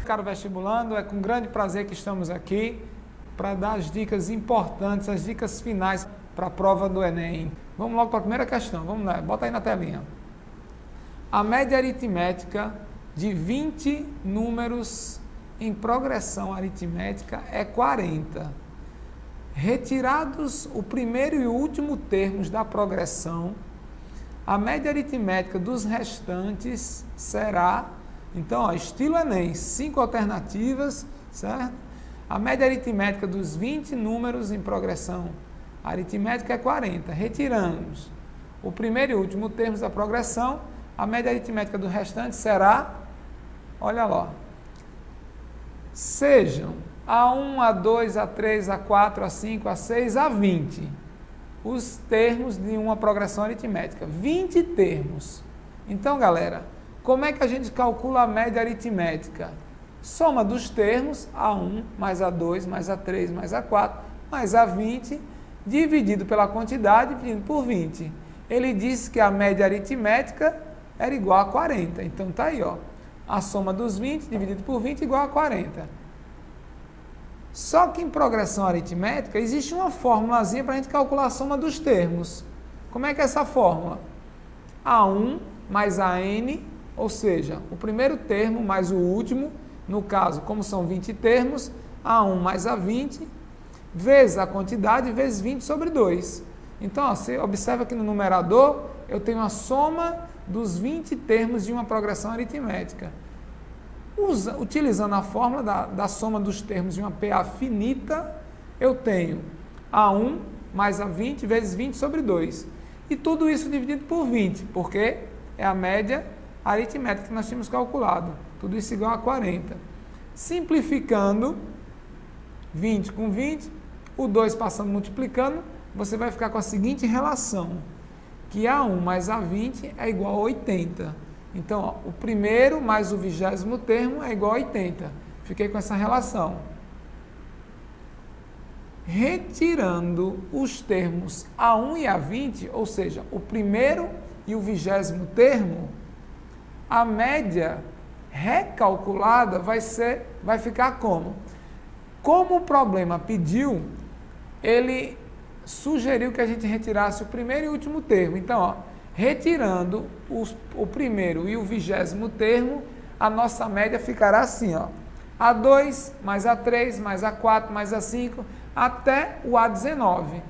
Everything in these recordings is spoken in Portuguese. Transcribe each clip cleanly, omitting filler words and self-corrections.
Caro vestibulando, é com grande prazer que estamos aqui para dar as dicas importantes, as dicas finais para a prova do Enem. Vamos logo para a primeira questão, vamos lá, bota aí na telinha. A média aritmética de 20 números em progressão aritmética é 40. Retirados o primeiro e o último termos da progressão, a média aritmética dos restantes será, então, ó, estilo Enem, 5 alternativas, certo? A média aritmética dos 20 números em progressão aritmética é 40. Retiramos o primeiro e o último termos da progressão, a média aritmética do restante será, olha lá, sejam A1, A2, A3, A4, A5, A6, A20, os termos de uma progressão aritmética. 20 termos. Então, galera, como é que a gente calcula a média aritmética? Soma dos termos, A1 mais A2 mais A3 mais A4 mais A20, dividido pela quantidade, dividido por 20. Ele disse que a média aritmética era igual a 40. Então, tá aí, ó. A soma dos 20 dividido por 20 igual a 40. Só que em progressão aritmética existe uma formulazinha para a gente calcular a soma dos termos. Como é que é essa fórmula? A1 mais AN, ou seja, o primeiro termo mais o último, no caso, como são 20 termos, A1 mais A20, vezes a quantidade, vezes 20 sobre 2. Então, ó, você observa que no numerador eu tenho a soma dos 20 termos de uma progressão aritmética. Utilizando a fórmula da soma dos termos de uma PA finita, eu tenho A1 mais A20 vezes 20 sobre 2. E tudo isso dividido por 20, porque é a média aritmética que nós tínhamos calculado. Tudo isso igual a 40. Simplificando, 20 com 20, o 2 passando multiplicando, você vai ficar com a seguinte relação, que A1 mais A20 é igual a 80. Então, ó, o primeiro mais o 20º termo é igual a 80. Fiquei com essa relação. Retirando os termos A1 e A20, ou seja, o primeiro e o 20º termo, a média recalculada vai ficar como? Como o problema pediu, ele sugeriu que a gente retirasse o primeiro e o último termo. Então, ó, retirando o primeiro e o 20º termo, a nossa média ficará assim, ó, A2 mais A3 mais A4 mais A5 até o A19.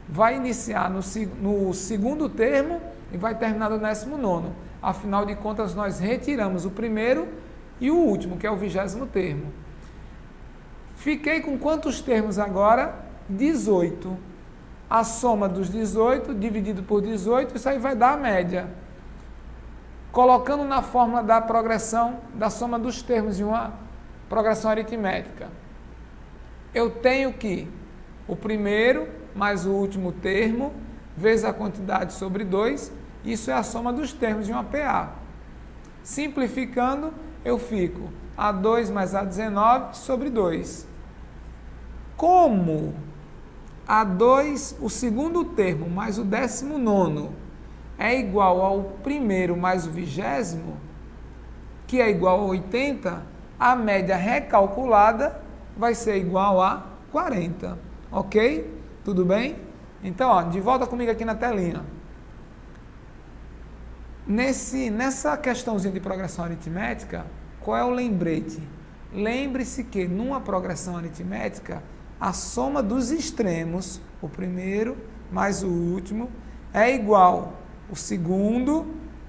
Vai iniciar no segundo termo e vai terminar no 19º. Afinal de contas, nós retiramos o primeiro e o último, que é o 20º termo. Fiquei com quantos termos agora? 18. A soma dos 18 dividido por 18, isso aí vai dar a média. Colocando na fórmula da progressão, da soma dos termos de uma progressão aritmética, eu tenho que o primeiro mais o último termo, vezes a quantidade sobre 2, isso é a soma dos termos de uma PA. Simplificando, eu fico A2 mais A19 sobre 2. Como A2, o segundo termo, mais o 19º, é igual ao primeiro mais o 20º, que é igual a 80, a média recalculada vai ser igual a 40. Ok? Tudo bem? Então, ó, de volta comigo aqui na telinha. Nessa questãozinha de progressão aritmética, qual é o lembrete? Lembre-se que numa progressão aritmética, a soma dos extremos, o primeiro mais o último, é igual o segundo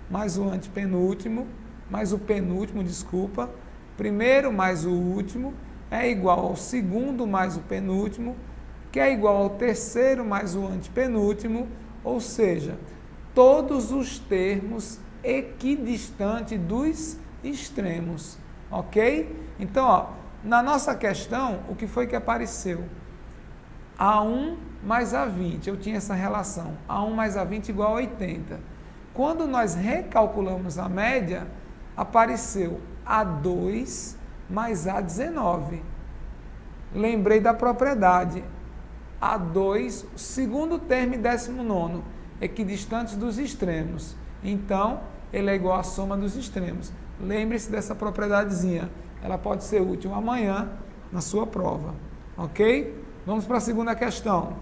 mais o antepenúltimo, mais o penúltimo, desculpa. Primeiro mais o último é igual ao segundo mais o penúltimo, que é igual ao terceiro mais o antepenúltimo, ou seja, todos os termos equidistantes dos extremos, ok? Então, ó, na nossa questão, o que foi que apareceu? A1 mais A20, eu tinha essa relação, A1 mais A20 igual a 80. Quando nós recalculamos a média, apareceu A2 mais A19. Lembrei da propriedade, A2, segundo termo e 19º, equidistantes dos extremos. Então, ele é igual à soma dos extremos. Lembre-se dessa propriedadezinha. ela pode ser útil amanhã na sua prova. Ok? Vamos para a segunda questão.